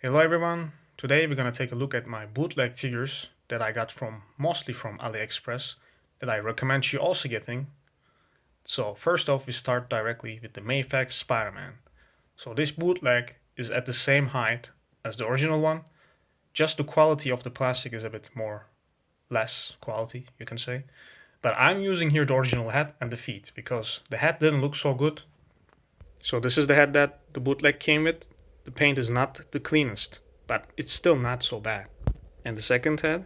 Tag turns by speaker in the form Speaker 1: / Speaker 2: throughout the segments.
Speaker 1: Hello everyone, today we're gonna take a look at my bootleg figures that I got mostly from AliExpress that I recommend you also getting. So first off we start directly with the Mafex Spider-Man. So this bootleg is at the same height as the original one, just the quality of the plastic is a bit less quality you can say. But I'm using here the original head and the feet because the head didn't look so good. So this is the head that the bootleg came with. The paint is not the cleanest, but it's still not so bad. And the second head,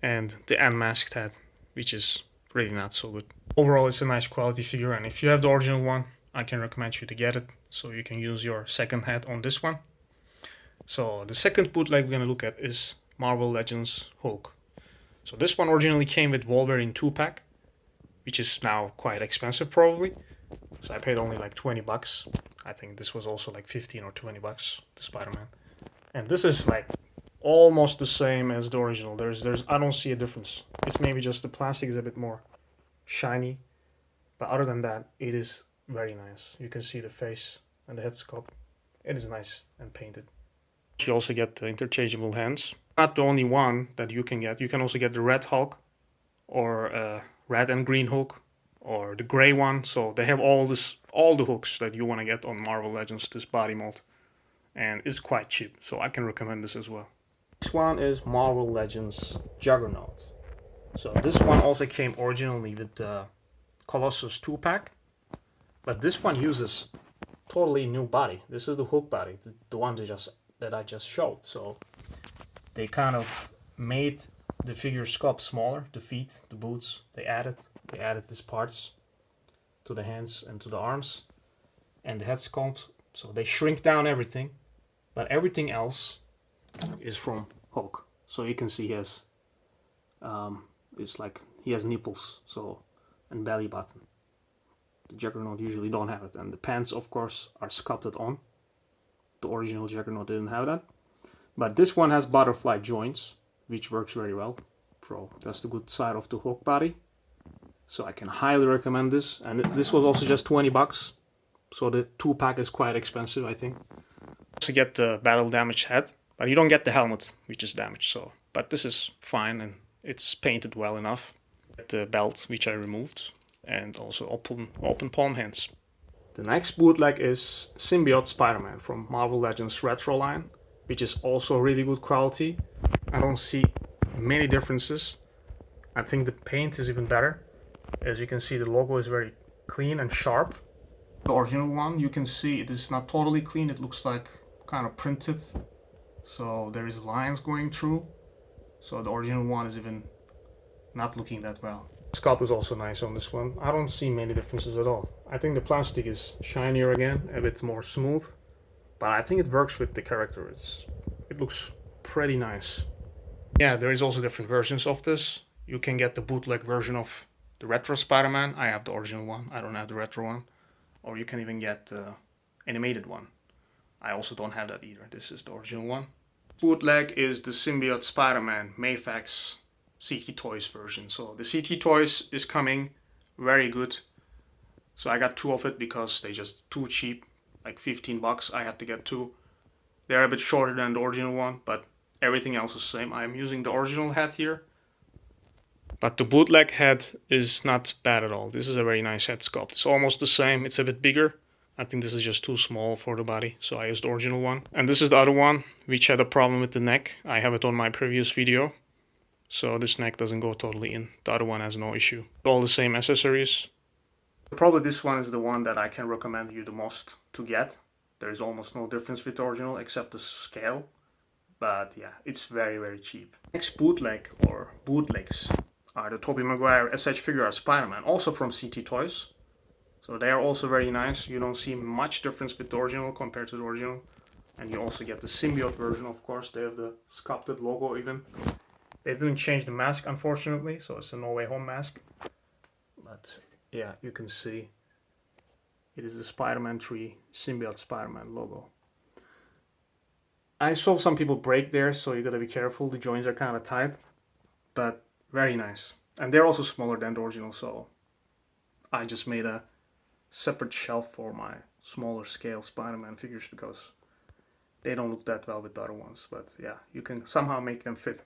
Speaker 1: and the unmasked head, which is really not so good. Overall, it's a nice quality figure, and if you have the original one, I can recommend you to get it, so you can use your second head on this one. So the second bootleg we're gonna look at is Marvel Legends Hulk. So this one originally came with Wolverine 2-pack, which is now quite expensive probably. So I paid only like 20 bucks. I think this was also like 15 or 20 bucks, the Spider-Man. And this is like almost the same as the original. I don't see a difference. It's maybe just the plastic is a bit more shiny, but other than that, it is very nice. You can see the face and the head sculpt. It is nice and painted. You also get the interchangeable hands. Not the only one that you can get. You can also get the red Hulk, or red and green Hulk, or the gray one. So they have all the hooks that you want to get on Marvel Legends, this body mold, and it's quite cheap. So I can recommend this as well. This one is Marvel Legends Juggernaut. So this one also came originally with the Colossus 2-pack, but this one uses totally new body. This is the Hulk body, the one that I just showed. So they kind of made the figure sculpt smaller, the feet, the boots. They added these parts to the hands and to the arms, and the head sculpt. So they shrink down everything, but everything else is from Hulk. So you can see he has, it's like he has nipples, so, and belly button. The Juggernaut usually don't have it, and the pants, of course, are sculpted on. The original Juggernaut didn't have that, but this one has butterfly joints, which works very well. So that's the good side of the Hulk body. So I can highly recommend this, and this was also just 20 bucks. So the 2-pack is quite expensive, I think. To get the battle damaged head, but you don't get the helmet, which is damaged. So, but this is fine and it's painted well enough. The belt, which I removed, and also open palm hands. The next bootleg is Symbiote Spider-Man from Marvel Legends Retro line, which is also really good quality. I don't see many differences. I think the paint is even better. As you can see, the logo is very clean and sharp. The original one, you can see it is not totally clean. It looks like kind of printed. So there is lines going through. So the original one is even not looking that well. The sculpt is also nice on this one. I don't see many differences at all. I think the plastic is shinier again, a bit more smooth. But I think it works with the character. It looks pretty nice. Yeah, there is also different versions of this. You can get the bootleg version of the retro Spider-Man. I have the original one. I don't have the retro one. Or you can even get the animated one. I also don't have that either. This is the original one. Bootleg is the Symbiote Spider-Man Mafex CT Toys version. So the CT Toys is coming very good. So I got two of it because they just too cheap, like 15 bucks. I had to get two. They're a bit shorter than the original one, but everything else is the same. I'm using the original head here. But the bootleg head is not bad at all. This is a very nice head sculpt. It's almost the same. It's a bit bigger. I think this is just too small for the body, so I used the original one. And this is the other one, which had a problem with the neck. I have it on my previous video. So this neck doesn't go totally in. The other one has no issue. All the same accessories. Probably this one is the one that I can recommend you the most to get. There is almost no difference with the original except the scale. But yeah, it's very, very cheap. Next bootleg or bootlegs are the Tobey Maguire SH Figuarts Spider-Man, also from CT Toys. So they are also very nice. You don't see much difference with the original compared to the original. And you also get the symbiote version, of course. They have the sculpted logo even. They didn't change the mask, unfortunately, so it's a No Way Home mask. But yeah, you can see it is the Spider-Man 3 Symbiote Spider-Man logo. I saw some people break there, so you gotta be careful. The joints are kind of tight, but very nice. And they're also smaller than the original, so I just made a separate shelf for my smaller scale Spider-Man figures because they don't look that well with the other ones, but yeah, you can somehow make them fit.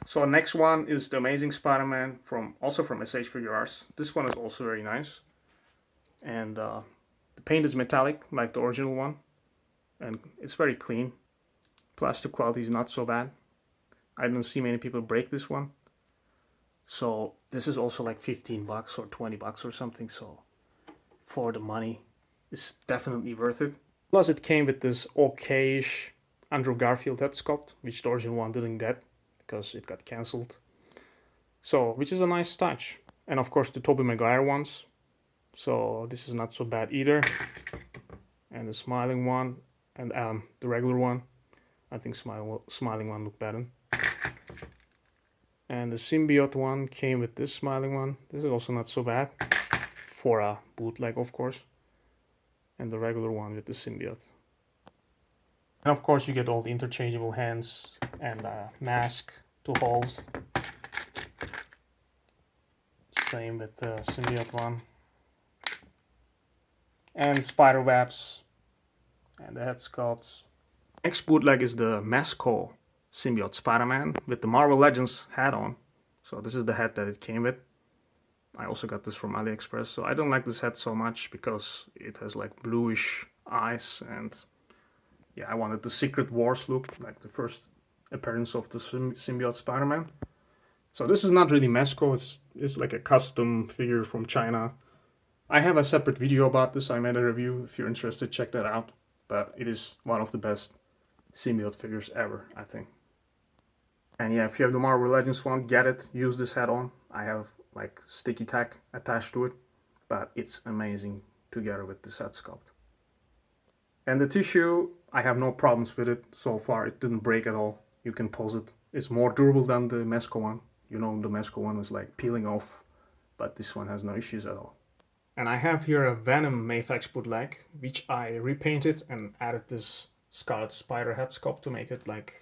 Speaker 1: So next one is the Amazing Spider-Man also from SH Figuarts. This one is also very nice, and the paint is metallic like the original one, and it's very clean. Plastic quality is not so bad. I didn't see many people break this one. So this is also like 15 bucks or 20 bucks or something. So for the money, it's definitely worth it. Plus it came with this okayish Andrew Garfield head sculpt, which the original one didn't get because it got cancelled. So, which is a nice touch. And of course the Tobey Maguire ones. So this is not so bad either. And the smiling one and the regular one. I think smiling one looked better. And the symbiote one came with this smiling one. This is also not so bad. For a bootleg, of course. And the regular one with the symbiote. And of course you get all the interchangeable hands and a mask to hold. Same with the symbiote one. And spider webs. And the head sculpts. Next bootleg is the Mezco symbiote Spider-Man with the Marvel Legends hat on. So this is the hat that it came with. I also got this from AliExpress. So I don't like this hat so much because it has like bluish eyes, and yeah, I wanted the Secret Wars look, like the first appearance of the symbiote Spider-Man. So this is not really Mezco, it's like a custom figure from China. I have a separate video about this. I made a review. If you're interested, check that out. But it is one of the best symbiote figures ever, I think. And yeah, if you have the Marvel Legends one, get it. Use this hat on. I have like sticky tack attached to it, but it's amazing together with this head sculpt. And the tissue, I have no problems with it so far. It didn't break at all. You can pose it. It's more durable than the Mezco one. You know, the Mezco one is like peeling off, but this one has no issues at all. And I have here a Venom Mafex bootleg, which I repainted and added this Scarlet Spider head sculpt to make it like,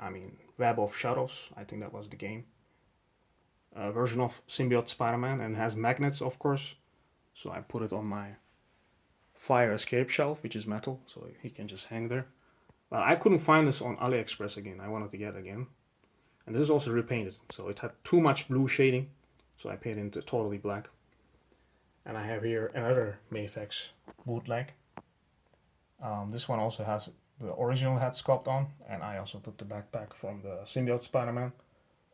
Speaker 1: I mean, Web of Shadows. I think that was the game. A version of symbiote Spider-Man, and has magnets, of course. So I put it on my fire escape shelf, which is metal, so he can just hang there. But I couldn't find this on AliExpress again. I wanted to get it again. And this is also repainted, so it had too much blue shading, so I painted it totally black. And I have here another Mafex bootleg. This one also has the original head sculpt on, and I also put the backpack from the symbiote Spider-Man.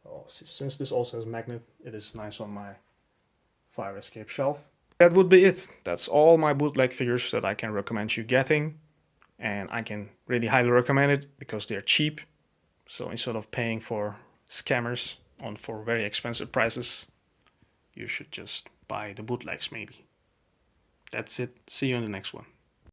Speaker 1: So, since this also has magnet, it is nice on my fire escape shelf. That would be it. That's all my bootleg figures that I can recommend you getting. And I can really highly recommend it because they're cheap. So instead of paying for scammers for very expensive prices, you should just buy the bootlegs maybe. That's it. See you in the next one.